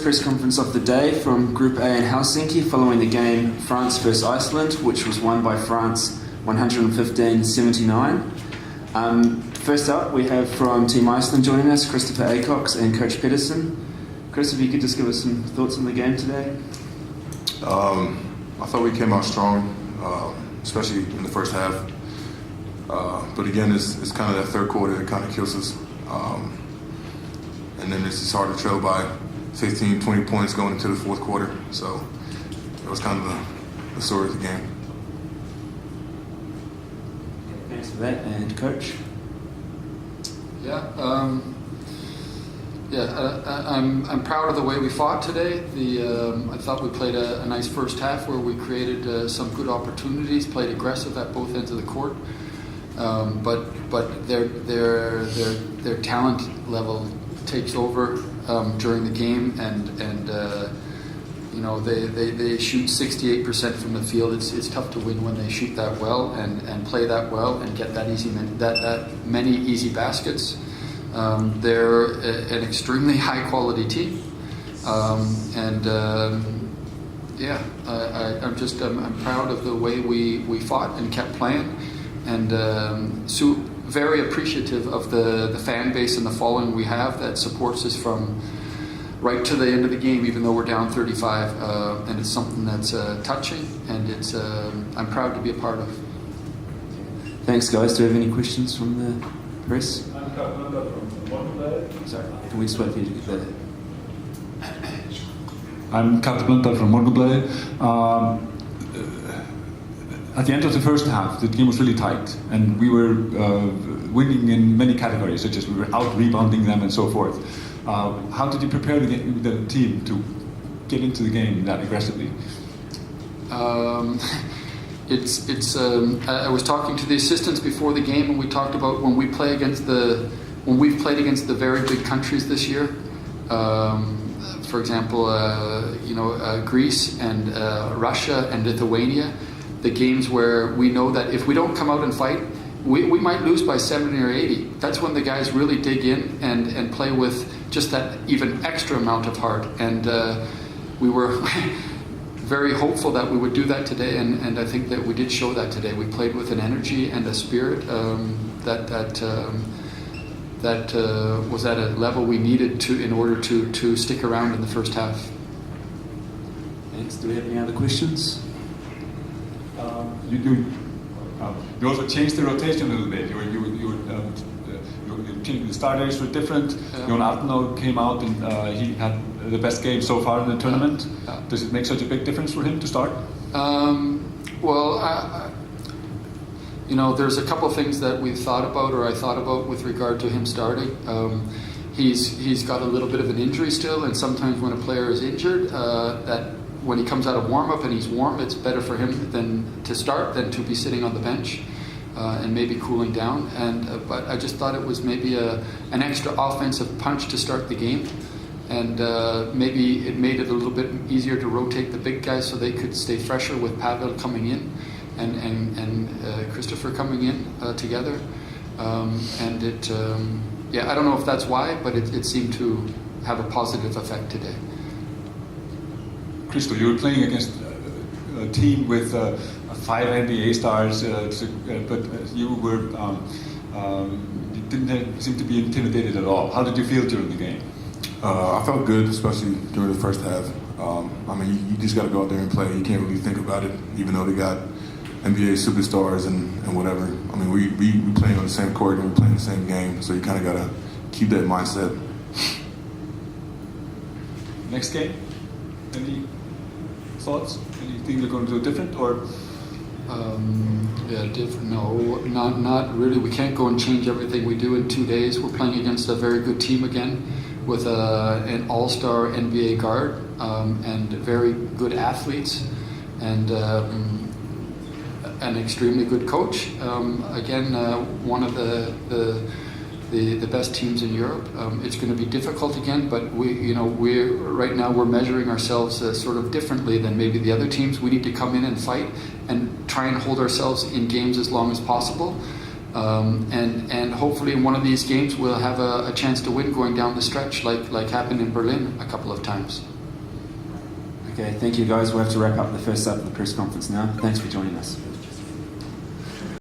first press conference of the day from Group A in Helsinki following the game France vs Iceland, which was won by France 115-79. First up, we have from Team Iceland joining us, Christopher Acox and Coach Pedersen. Chris, if you could just give us some thoughts on the game today. I thought we came out strong, especially in the first half. But again, it's kind of that third quarter that kind of kills us. And then it's just hard to trail by 15, 20 points going into the fourth quarter. So it was kind of the story of the game. Thanks for that. And Coach? I'm proud of the way we fought today. I thought we played a nice first half where we created some good opportunities, played aggressive at both ends of the court. But their talent level takes over during the game, and they shoot 68% from the field. It's tough to win when they shoot that well and play that well and get that many easy baskets. They're an extremely high quality team, I'm proud of the way we fought and kept playing, and very appreciative of the fan base and the following we have that supports us from right to the end of the game, even though we're down 35, and it's something that's touching, and it's I'm proud to be a part of. Thanks, guys. Do we have any questions from the press? I'm Karfan.is from Blaðamannafundir. Sorry, can we just wait for you to get that? I'm Karfan.is from Blaðamannafundir. At the end of the first half, the game was really tight, and we were winning in many categories, such as we were out-rebounding them and so forth. How did you prepare the team to get into the game that aggressively? I was talking to the assistants before the game, and we talked about when we've played against the very big countries this year. For example, Greece and Russia and Lithuania. The games where we know that if we don't come out and fight, we might lose by 70 or 80. That's when the guys really dig in and play with just that even extra amount of heart. And we were very hopeful that we would do that today, and I think that we did show that today. We played with an energy and a spirit that was at a level we needed in order to stick around in the first half. Thanks. Do we have any other questions? You also changed the rotation a little bit. The starters were different. Jon Arnór came out and he had the best game so far in the tournament. Does it make such a big difference for him to start? There's a couple of things that we've thought about, or I thought about, with regard to him starting. He's got a little bit of an injury still, and sometimes when a player is injured, that when he comes out of warm-up and he's warm, it's better for him to start than to be sitting on the bench and maybe cooling down. But I just thought it was maybe an extra offensive punch to start the game, and maybe it made it a little bit easier to rotate the big guys so they could stay fresher with Pavel coming in and Christopher coming in together. I don't know if that's why, but it seemed to have a positive effect today. Crystal, you were playing against a team with 5 NBA stars, but you didn't seem to be intimidated at all. How did you feel during the game? I felt good, especially during the first half. You just got to go out there and play. You can't really think about it, even though they got NBA superstars and whatever. We playing on the same court and we're playing the same game, so you kind of got to keep that mindset. Next game? Any thoughts? Anything they're going to do different, or? Different? No, not really. We can't go and change everything we do in 2 days. We're playing against a very good team again, with an all-star NBA guard and very good athletes, and an extremely good coach. One of the best teams in Europe. It's going to be difficult again, but right now we're measuring ourselves sort of differently than maybe the other teams. We need to come in and fight and try and hold ourselves in games as long as possible. And hopefully in one of these games we'll have a chance to win going down the stretch, like happened in Berlin a couple of times. Okay, thank you guys. We'll have to wrap up the first up of the press conference now. Thanks for joining us.